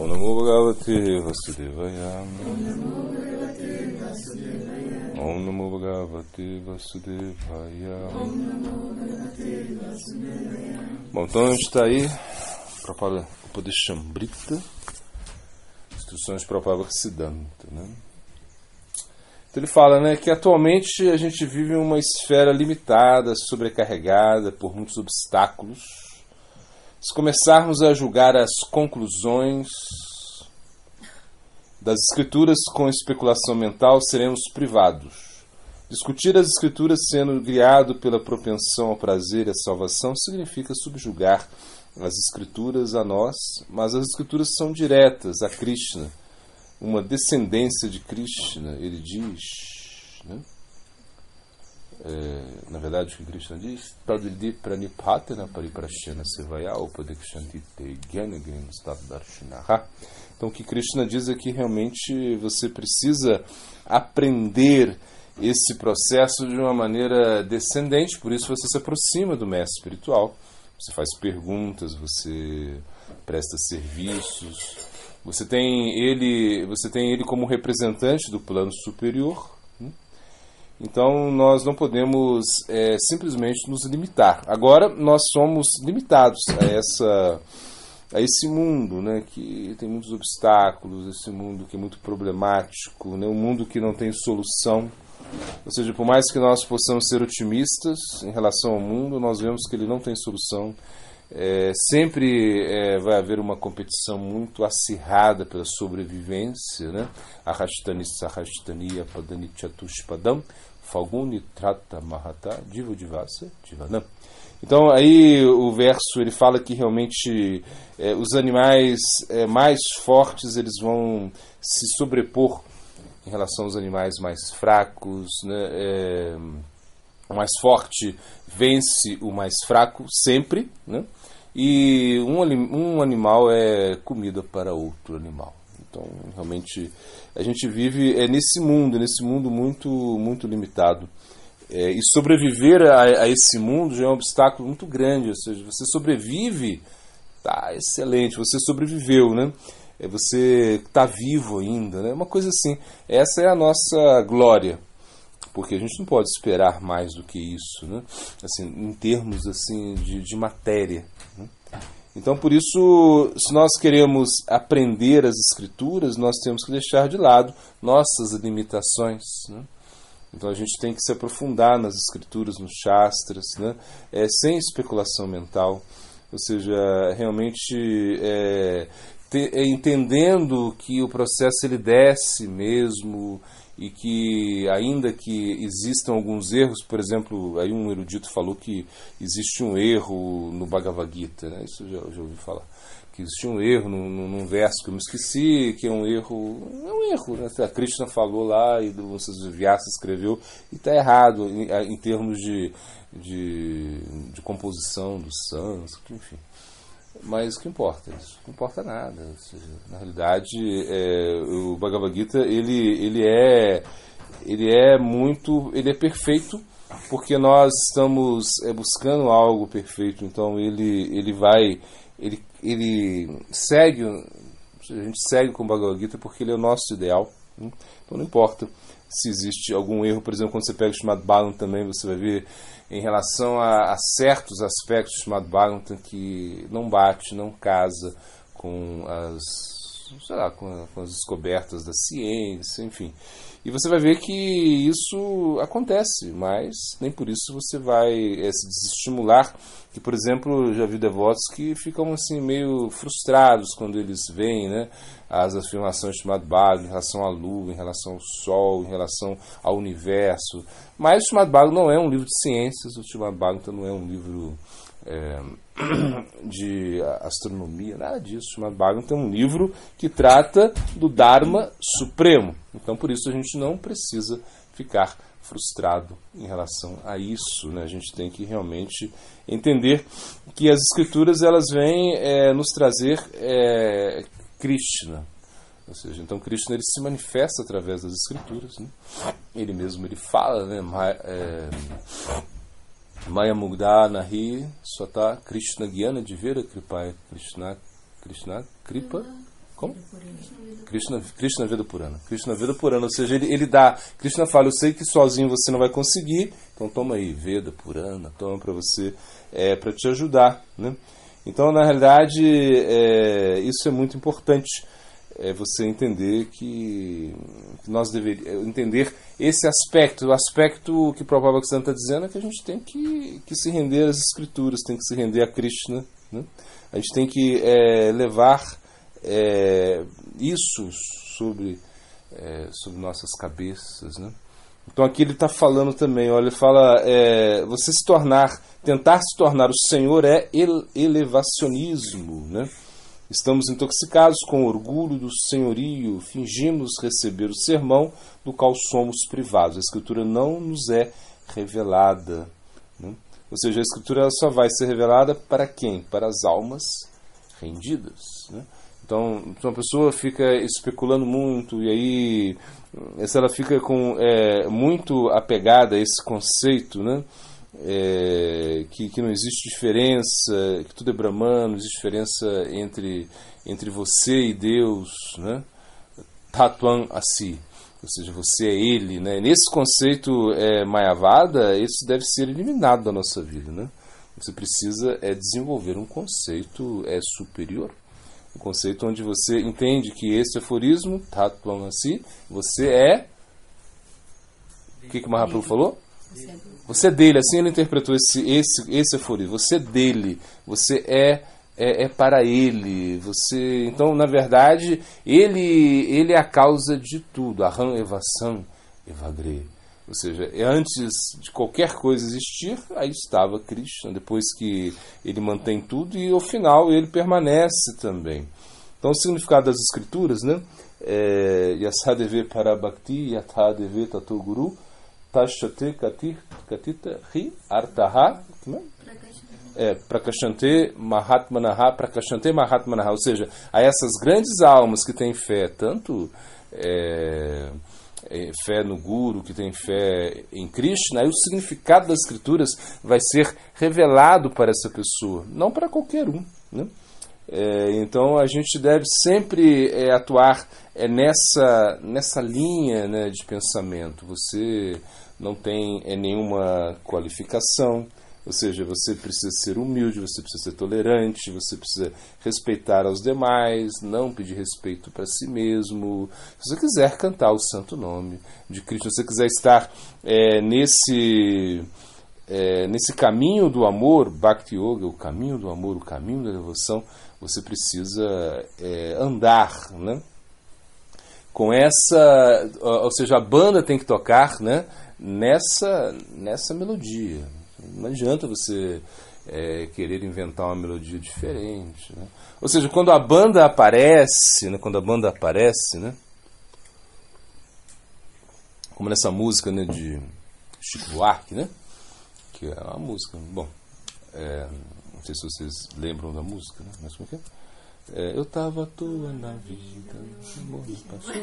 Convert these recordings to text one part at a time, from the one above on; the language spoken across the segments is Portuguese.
Namo Bhagavate Vasudevaya. Om Namo Bhagavate Vasudevaya. Bom, então a gente está aí, Prabhupada Upadeshambrita, instruções de Prabhupada Bhaktisiddhanta, né? Então ele fala, né, que atualmente a gente vive uma esfera limitada, sobrecarregada por muitos obstáculos. Se começarmos a julgar as conclusões das escrituras com especulação mental, seremos privados. Discutir as escrituras sendo guiado pela propensão ao prazer e à salvação significa subjugar as escrituras a nós, mas as escrituras são diretas a Krishna, uma descendência de Krishna, ele diz, né? Na verdade, o que Krishna diz, então o que Krishna diz é que realmente você precisa aprender esse processo de uma maneira descendente, por isso você se aproxima do mestre espiritual, você faz perguntas, você presta serviços, você tem ele como representante do plano superior. Então nós não podemos simplesmente nos limitar. Agora nós somos limitados a esse mundo, né, que tem muitos obstáculos, esse mundo que é muito problemático, né, um mundo que não tem solução. Ou seja, por mais que nós possamos ser otimistas em relação ao mundo, nós vemos que ele não tem solução. Sempre vai haver uma competição muito acirrada pela sobrevivência, né? Arashtani Sahashtaniya Padani Chatushpadam Falguni Trata Mahata Diva Divasa Divanam. Então aí o verso ele fala que realmente os animais mais fortes eles vão se sobrepor em relação aos animais mais fracos, né? O mais forte vence o mais fraco sempre, né? E um animal é comida para outro animal. Então, realmente, a gente vive nesse mundo muito, muito limitado. E sobreviver a esse mundo já é um obstáculo muito grande. Ou seja, você sobrevive, tá excelente, você sobreviveu, né? Você está vivo ainda, né? Uma coisa assim. Essa é a nossa glória. Porque a gente não pode esperar mais do que isso, né? Assim, em termos assim, de matéria, né? Então, por isso, se nós queremos aprender as escrituras, nós temos que deixar de lado nossas limitações, né? Então, a gente tem que se aprofundar nas escrituras, nos shastras, né? Sem especulação mental, ou seja, realmente entendendo que o processo ele desce mesmo, e que ainda que existam alguns erros, por exemplo, aí um erudito falou que existe um erro no Bhagavad Gita, né? Isso eu já ouvi falar, que existe um erro num verso que eu me esqueci, que é um erro, né? A Krishna falou lá e o Vyasa escreveu e está errado em termos de composição do sânscrito, enfim. Mas o que importa? Isso não importa nada. Ou seja, na realidade, o Bhagavad Gita ele é perfeito porque nós estamos buscando algo perfeito. Então ele segue, a gente segue com o Bhagavad Gita porque ele é o nosso ideal. Então não importa se existe algum erro. Por exemplo, quando você pega o Srimad Bhagavatam também, você vai ver em relação a certos aspectos do Srimad Bhagavatam que não bate, não casa com com as descobertas da ciência, enfim. E você vai ver que isso acontece, mas nem por isso você vai se desestimular. Que, por exemplo, já vi devotos que ficam assim meio frustrados quando eles veem, né, as afirmações de Srimad Bhagavatam em relação à Lua, em relação ao Sol, em relação ao Universo. Mas o Srimad Bhagavatam não é um livro de ciências, o Srimad Bhagavatam não é um livro de astronomia, nada disso. O Srimad Bhagavatam é um livro que trata do Dharma Supremo. Então, por isso, a gente não precisa ficar frustrado em relação a isso, né? A gente tem que realmente entender que as escrituras elas vêm nos trazer Krishna. Ou seja, então Krishna ele se manifesta através das escrituras, né? Ele mesmo ele fala, né? Maya Mugda Nahi Swata Krishna Gyana Divera Kripa Krishna Kripa Como? Krishna Veda Purana. Krishna Veda Purana, ou seja, ele dá. Krishna fala, eu sei que sozinho você não vai conseguir, então toma aí, Veda Purana, toma para você, para te ajudar, né? Então, na realidade, isso é muito importante, você entender que nós deveríamos entender esse aspecto. O aspecto que Prabhupada está dizendo é que a gente tem que se render às Escrituras, tem que se render a Krishna, né? A gente tem que levar isso sobre nossas cabeças, né? Então aqui ele está falando também, olha, ele fala, você tentar se tornar o Senhor é elevacionismo, né? Estamos intoxicados com o orgulho do senhorio, fingimos receber o sermão do qual somos privados. A Escritura não nos é revelada, né? Ou seja, a Escritura só vai ser revelada para quem? Para as almas rendidas, né? Então, uma pessoa fica especulando muito, e aí, se ela fica muito apegada a esse conceito, né? Que não existe diferença, que tudo é Brahman, não existe diferença entre você e Deus, né? Tatvam Asi, ou seja, você é Ele, né? Nesse conceito Mayavada, isso deve ser eliminado da nossa vida, né? Você precisa desenvolver um conceito superior, um conceito onde você entende que esse aforismo, Tatvam Asi, você é... O que o Mahaprabhu falou? Você é dele, assim ele interpretou esse aforismo. Você é dele, você é para ele. Você, então, na verdade, ele é a causa de tudo. Aham evasam evagre. Ou seja, antes de qualquer coisa existir, aí estava Krishna. Depois que ele mantém tudo e ao final ele permanece também. Então, o significado das escrituras, né? Yasadeve parabhakti yathadeve tato guru Tashate katita ri artaha prakashante mahatmanaha prakashante mahatmanaha, ou seja, a essas grandes almas que têm fé, tanto fé no Guru, que tem fé em Krishna, aí o significado das escrituras vai ser revelado para essa pessoa, não para qualquer um, né? Então a gente deve sempre atuar nessa linha, né, de pensamento. Você não tem nenhuma qualificação, ou seja, você precisa ser humilde, você precisa ser tolerante, você precisa respeitar aos demais, não pedir respeito para si mesmo. Se você quiser cantar o santo nome de Krishna, se você quiser estar nesse caminho do amor, Bhakti Yoga, o caminho do amor, o caminho da devoção, você precisa andar, né? Com essa, ou seja, a banda tem que tocar, né? Nessa melodia. Não adianta você querer inventar uma melodia diferente, né? Ou seja, quando a banda aparece, né? Como nessa música, né, de Chico Buarque, né? Que é uma música, bom, não sei se vocês lembram da música, né? Mas como é que é? Eu tava à toa na vida, amor me passou.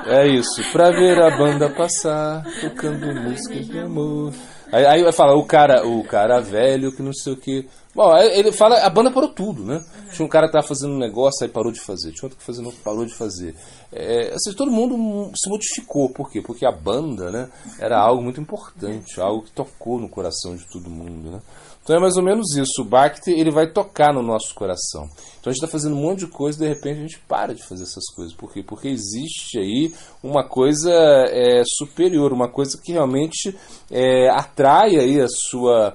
É isso, pra ver a banda passar, tocando músicas de amor. Aí vai falar o cara velho que não sei o que. Bom, ele fala, a banda parou tudo, né? Tinha um cara que tava fazendo um negócio, aí parou de fazer. Tinha outro que fazendo, parou de fazer. Assim, todo mundo se modificou. Por quê? Porque a banda, né, era algo muito importante, algo que tocou no coração de todo mundo, né? Então é mais ou menos isso. O Bhakti, ele vai tocar no nosso coração. Então a gente está fazendo um monte de coisa e de repente a gente para de fazer essas coisas. Por quê? Porque existe aí uma coisa superior, uma coisa que realmente atrai aí a sua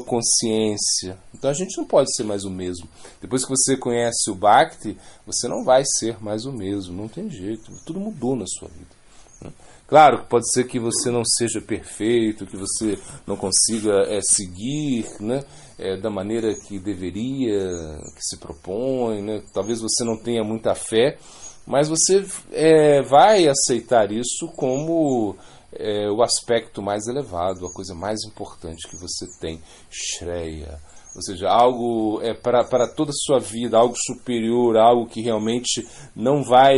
consciência. Então a gente não pode ser mais o mesmo. Depois que você conhece o Bhakti, você não vai ser mais o mesmo. Não tem jeito. Tudo mudou na sua vida, né? Claro que pode ser que você não seja perfeito, que você não consiga seguir, né, da maneira que deveria, que se propõe, né? Talvez você não tenha muita fé, mas você vai aceitar isso como o aspecto mais elevado, a coisa mais importante que você tem, Shreya. Ou seja, algo para toda a sua vida, algo superior, algo que realmente não vai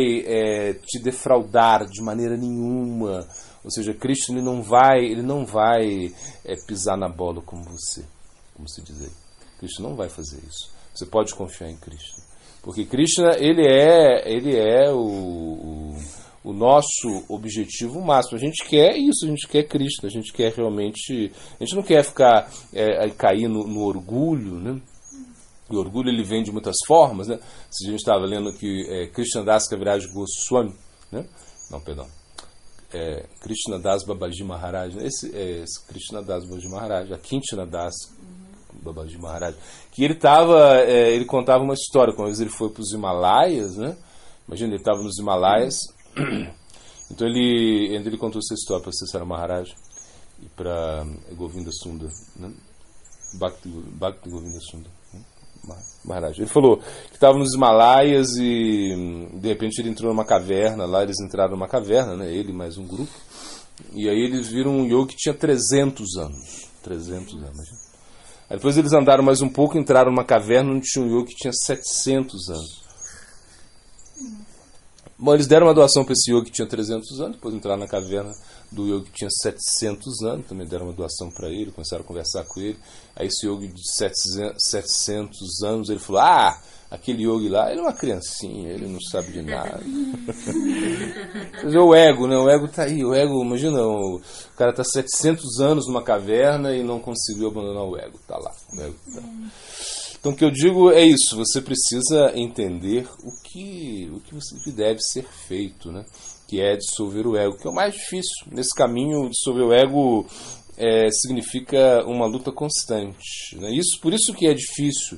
te defraudar de maneira nenhuma. Ou seja, Krishna ele não vai pisar na bola como você, como se diz aí. Krishna não vai fazer isso. Você pode confiar em Krishna. Porque Krishna, ele é o nosso objetivo máximo. A gente quer isso, a gente quer Krishna, a gente quer realmente... A gente não quer ficar cair no orgulho, né? O orgulho, ele vem de muitas formas, né? Se a gente estava lendo que Krishnadas Kaviraj Goswami, né? Não, perdão. Krishnadas Babaji Maharaj, esse Krishnadas Babaji Maharaj, a Kinchanadas Babaji Maharaj, que ele contava uma história, quando ele foi para os Himalaias, né? Imagina, ele estava nos Himalaias, então ele contou essa história para Cesara Maharaj e para Govinda Sundar, né? Bhakti Govinda Sundar, né? Maharaj. Ele falou que estava nos Himalaias e de repente ele entrou numa caverna, lá eles entraram numa caverna, né? Ele mais um grupo, e aí eles viram um yogi que tinha 300 anos. 300 anos, imagina. Aí depois eles andaram mais um pouco, entraram numa caverna onde tinha um yogi que tinha 700 anos. Bom, eles deram uma doação para esse yogi que tinha 300 anos, depois entraram na caverna do yogi que tinha 700 anos, também deram uma doação para ele, começaram a conversar com ele. Aí esse yogi de 700 anos, ele falou, aquele yogi lá, ele é uma criancinha, ele não sabe de nada. O ego, né? O ego tá aí, o ego, imagina, o cara tá 700 anos numa caverna e não conseguiu abandonar o ego, tá lá, o ego tá. Então o que eu digo é isso, você precisa entender o que deve ser feito, né? Que é dissolver o ego, que é o mais difícil. Nesse caminho, dissolver o ego significa uma luta constante, né? Por isso que é difícil.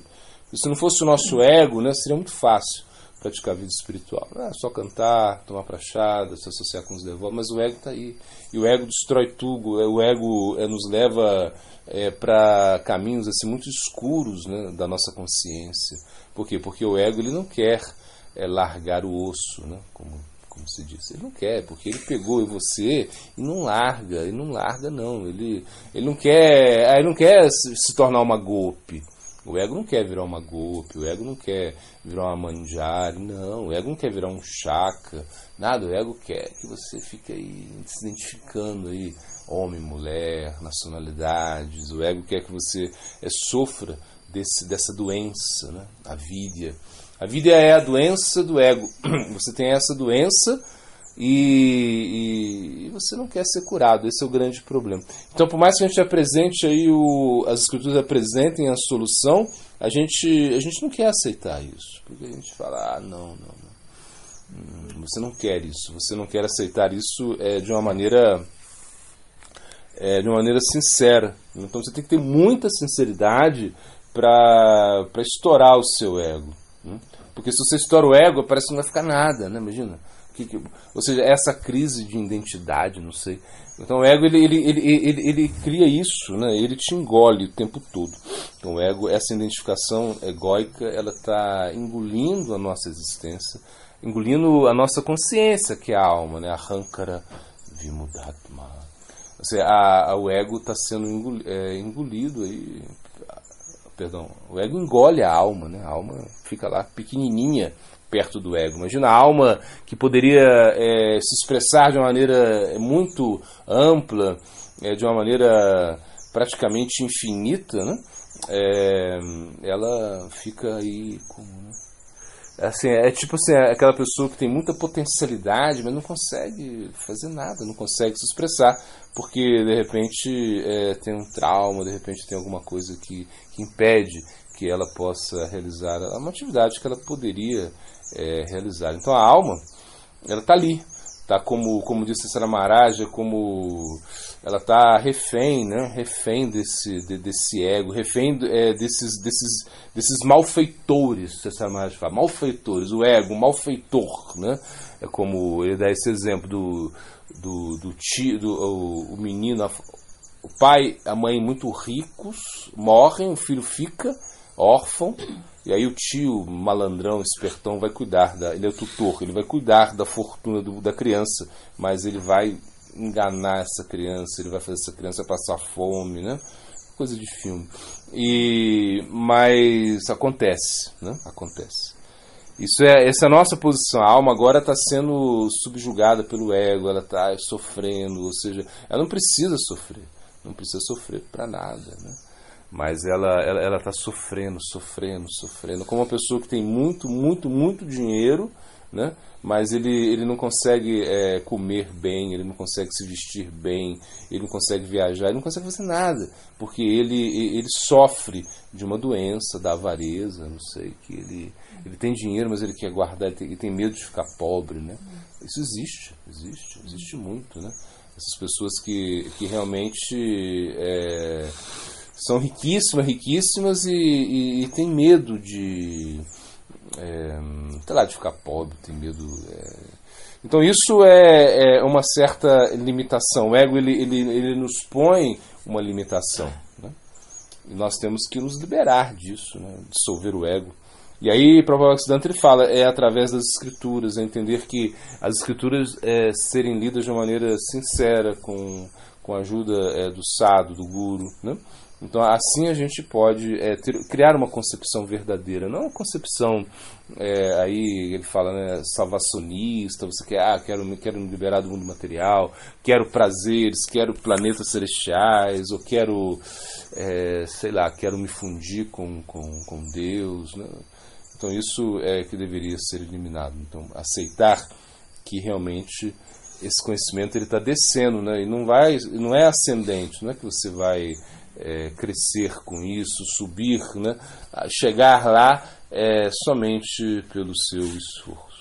Se não fosse o nosso ego, né, seria muito fácil praticar a vida espiritual. Só cantar, tomar prachada, se associar com os devotos, mas o ego está aí. E o ego destrói tudo, o ego nos leva para caminhos assim, muito escuros, né, da nossa consciência. Por quê? Porque o ego ele não quer largar o osso, né, como se diz. Ele não quer, porque ele pegou em você e não larga, ele não larga não. Ele não quer se tornar uma golpe. O ego não quer virar uma golpe, o ego não quer virar uma manjari, não, o ego não quer virar um chakra, nada, o ego quer que você fique aí se identificando aí, homem, mulher, nacionalidades, o ego quer que você sofra dessa doença, né? A vidya. A vidya é a doença do ego, você tem essa doença e você não quer ser curado, esse é o grande problema. Então, por mais que a gente apresente aí as escrituras apresentem a solução, a gente não quer aceitar isso, porque a gente fala, não, você não quer isso, você não quer aceitar isso de uma maneira sincera. Então você tem que ter muita sinceridade para estourar o seu ego, né? Porque se você estoura o ego, parece que não vai ficar nada, né? Imagina. Ou seja, essa crise de identidade, não sei. Então o ego ele cria isso, né? Ele te engole o tempo todo. Então o ego, essa identificação egóica, ela está engolindo a nossa existência, engolindo a nossa consciência, que é a alma, né? Ahankara Vimudatma. Ou seja, o ego está sendo engolido aí. Perdão, o ego engole a alma, né? A alma fica lá pequenininha perto do ego. Imagina a alma que poderia se expressar de uma maneira muito ampla, de uma maneira praticamente infinita, né? Ela fica aí como, né? Assim, tipo assim, aquela pessoa que tem muita potencialidade, mas não consegue fazer nada, não consegue se expressar, porque de repente tem um trauma, de repente tem alguma coisa que impede que ela possa realizar uma atividade que ela poderia realizar. Então a alma, ela está ali, está como disse Cesara Maharaj, como ela está refém, né? Refém desse ego, refém desses malfeitores. Cesara Maharaj fala, malfeitores, o ego, o malfeitor, né? É como ele dá esse exemplo do tio, o menino, o pai, a mãe muito ricos morrem, o filho fica órfão. E aí o tio malandrão, espertão, vai cuidar ele é o tutor, ele vai cuidar da fortuna da criança, mas ele vai enganar essa criança, ele vai fazer essa criança passar fome, né? Coisa de filme. Mas acontece, né? Acontece. Essa é a nossa posição. A alma agora está sendo subjugada pelo ego, ela está sofrendo, ou seja, ela não precisa sofrer para nada, né? mas ela está sofrendo, como uma pessoa que tem muito dinheiro, né? Mas ele não consegue comer bem, ele não consegue se vestir bem, ele não consegue viajar, ele não consegue fazer nada, porque ele sofre de uma doença, da avareza, não sei, que ele tem dinheiro, mas ele quer guardar, ele tem medo de ficar pobre, né? Isso existe muito, né? Essas pessoas que realmente são riquíssimas e têm medo de de ficar pobre, tem medo. Então isso é uma certa limitação. O ego ele nos põe uma limitação, né? E nós temos que nos liberar disso, né? Dissolver o ego. E aí Prabhupada Siddhanta ele fala, através das escrituras, entender que as escrituras serem lidas de uma maneira sincera, com a ajuda do sadhu, do guru, né? Então assim a gente pode criar uma concepção verdadeira, não uma concepção, aí ele fala, né, salvacionista, você quero me liberar do mundo material, quero prazeres, quero planetas celestiais, ou quero, quero me fundir com Deus, né? Então isso é que deveria ser eliminado. Então aceitar que realmente esse conhecimento ele está descendo, né? E não é ascendente, não é que você vai crescer com isso, subir, né? Chegar lá somente pelo seu esforço.